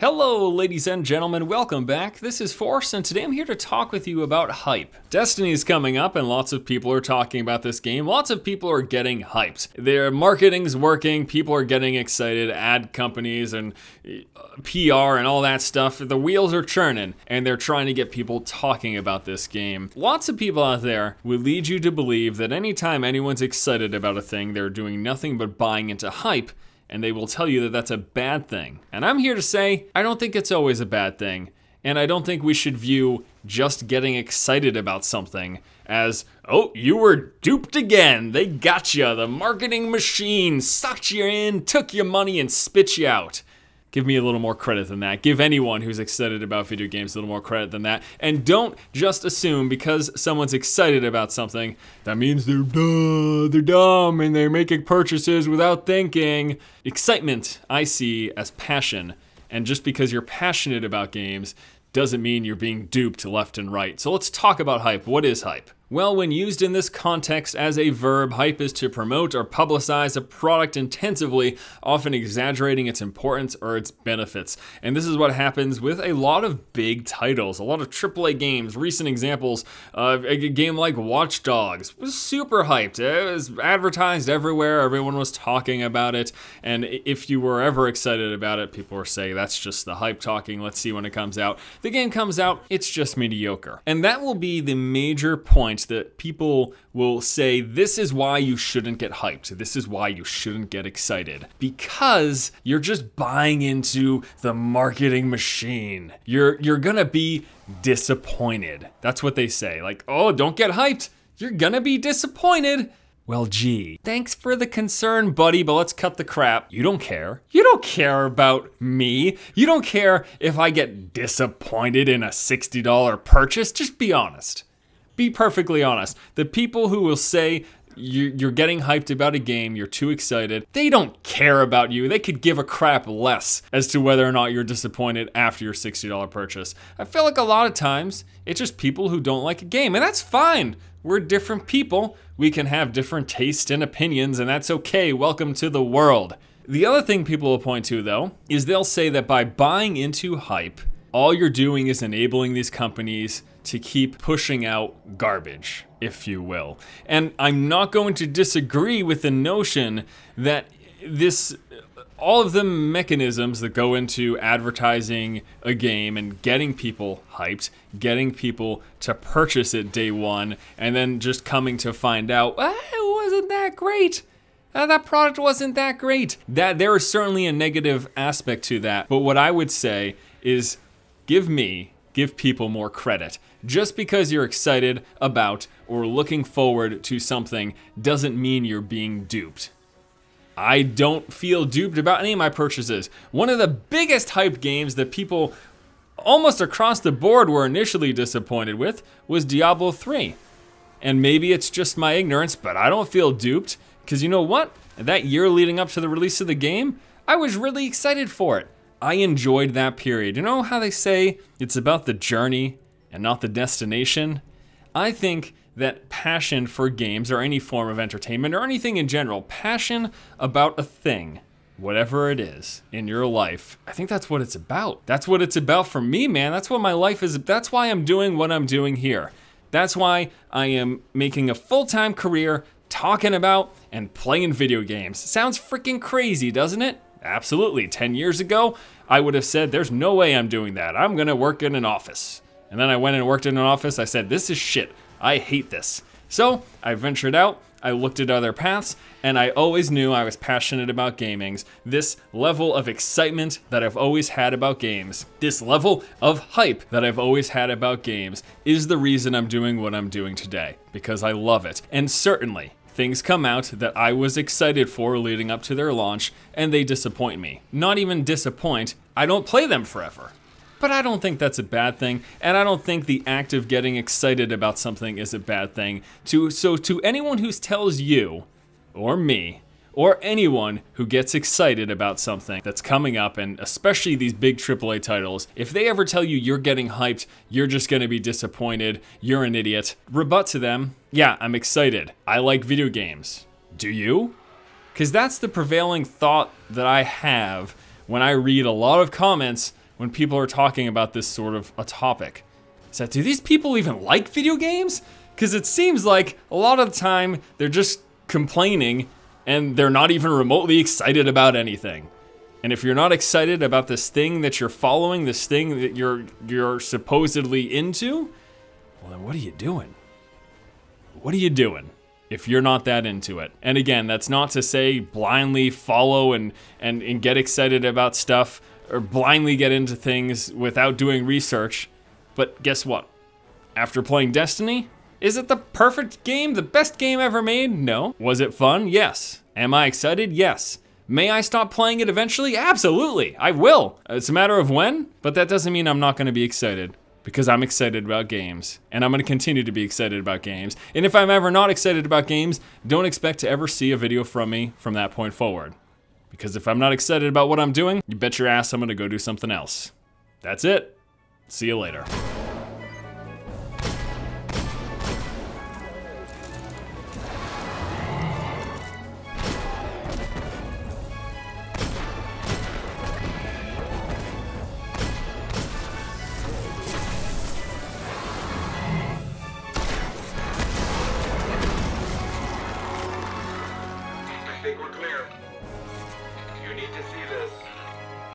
Hello ladies and gentlemen, welcome back. This is Force and today I'm here to talk with you about hype. Destiny is coming up and lots of people are talking about this game. Lots of people are getting hyped. Their marketing's working, people are getting excited, ad companies and PR and all that stuff. The wheels are churning and they're trying to get people talking about this game. Lots of people out there will lead you to believe that anytime anyone's excited about a thing, they're doing nothing but buying into hype. And they will tell you that that's a bad thing. And I'm here to say, I don't think it's always a bad thing. And I don't think we should view just getting excited about something as, oh, you were duped again. They got you. The marketing machine sucked you in, took your money, and spit you out. Give me a little more credit than that. Give anyone who's excited about video games a little more credit than that. And don't just assume because someone's excited about something, that means they're dumb and they're making purchases without thinking. Excitement, I see as passion. And just because you're passionate about games doesn't mean you're being duped left and right. So let's talk about hype. What is hype? Well, when used in this context as a verb, hype is to promote or publicize a product intensively, often exaggerating its importance or its benefits. And this is what happens with a lot of big titles, a lot of AAA games. Recent examples, a game like Watch Dogs was super hyped. It was advertised everywhere, everyone was talking about it, and if you were ever excited about it, people were saying, that's just the hype talking, let's see when it comes out. The game comes out, it's just mediocre. And that will be the major point that people will say, this is why you shouldn't get hyped. This is why you shouldn't get excited. Because you're just buying into the marketing machine. You're gonna be disappointed. That's what they say. Like, oh, don't get hyped. You're gonna be disappointed. Well, gee, thanks for the concern, buddy, but let's cut the crap. You don't care. You don't care about me. You don't care if I get disappointed in a $60 purchase. Just be honest. Be perfectly honest. The people who will say you're getting hyped about a game, you're too excited, they don't care about you. They could give a crap less as to whether or not you're disappointed after your $60 purchase. I feel like a lot of times it's just people who don't like a game, and that's fine. We're different people. We can have different tastes and opinions, and that's okay. Welcome to the world. The other thing people will point to, though, is they'll say that by buying into hype, all you're doing is enabling these companies to keep pushing out garbage, if you will. And I'm not going to disagree with the notion that all of the mechanisms that go into advertising a game and getting people hyped, getting people to purchase it day one, and then just coming to find out, it wasn't that great. That product wasn't that great. That there is certainly a negative aspect to that. But what I would say is give people more credit. Just because you're excited about or looking forward to something doesn't mean you're being duped. I don't feel duped about any of my purchases. One of the biggest hype games that people almost across the board were initially disappointed with was Diablo 3. And maybe it's just my ignorance, but I don't feel duped, because you know what? That year leading up to the release of the game, I was really excited for it. I enjoyed that period. You know how they say it's about the journey and not the destination? I think that passion for games or any form of entertainment or anything in general, passion about a thing, whatever it is in your life, I think that's what it's about. That's what it's about for me, man. That's what my life is. That's why I'm doing what I'm doing here. That's why I am making a full-time career talking about and playing video games. Sounds freaking crazy, doesn't it? Absolutely. 10 years ago, I would have said, there's no way I'm doing that. I'm gonna work in an office. And then I went and worked in an office. I said, this is shit. I hate this. So I ventured out, I looked at other paths, and I always knew I was passionate about gaming. This level of excitement that I've always had about games, this level of hype that I've always had about games is the reason I'm doing what I'm doing today, because I love it. And certainly, things come out that I was excited for leading up to their launch, and they disappoint me. Not even disappoint, I don't play them forever. But I don't think that's a bad thing, and I don't think the act of getting excited about something is a bad thing. So to anyone who tells you, or me, or anyone who gets excited about something that's coming up, and especially these big AAA titles, if they ever tell you you're getting hyped, you're just gonna be disappointed, you're an idiot, rebut to them, yeah, I'm excited. I like video games. Do you? Because that's the prevailing thought that I have when I read a lot of comments when people are talking about this sort of a topic. Is that, do these people even like video games? Because it seems like a lot of the time they're just complaining and they're not even remotely excited about anything. And if you're not excited about this thing that you're following, this thing that you're supposedly into, well then what are you doing? What are you doing if you're not that into it? And again, that's not to say blindly follow and get excited about stuff or blindly get into things without doing research. But guess what? After playing Destiny, is it the perfect game? The best game ever made? No. Was it fun? Yes. Am I excited? Yes. May I stop playing it eventually? Absolutely, I will. It's a matter of when, but that doesn't mean I'm not gonna be excited, because I'm excited about games, and I'm gonna continue to be excited about games. And if I'm ever not excited about games, don't expect to ever see a video from me from that point forward. Because if I'm not excited about what I'm doing, you bet your ass I'm gonna go do something else. That's it. See you later.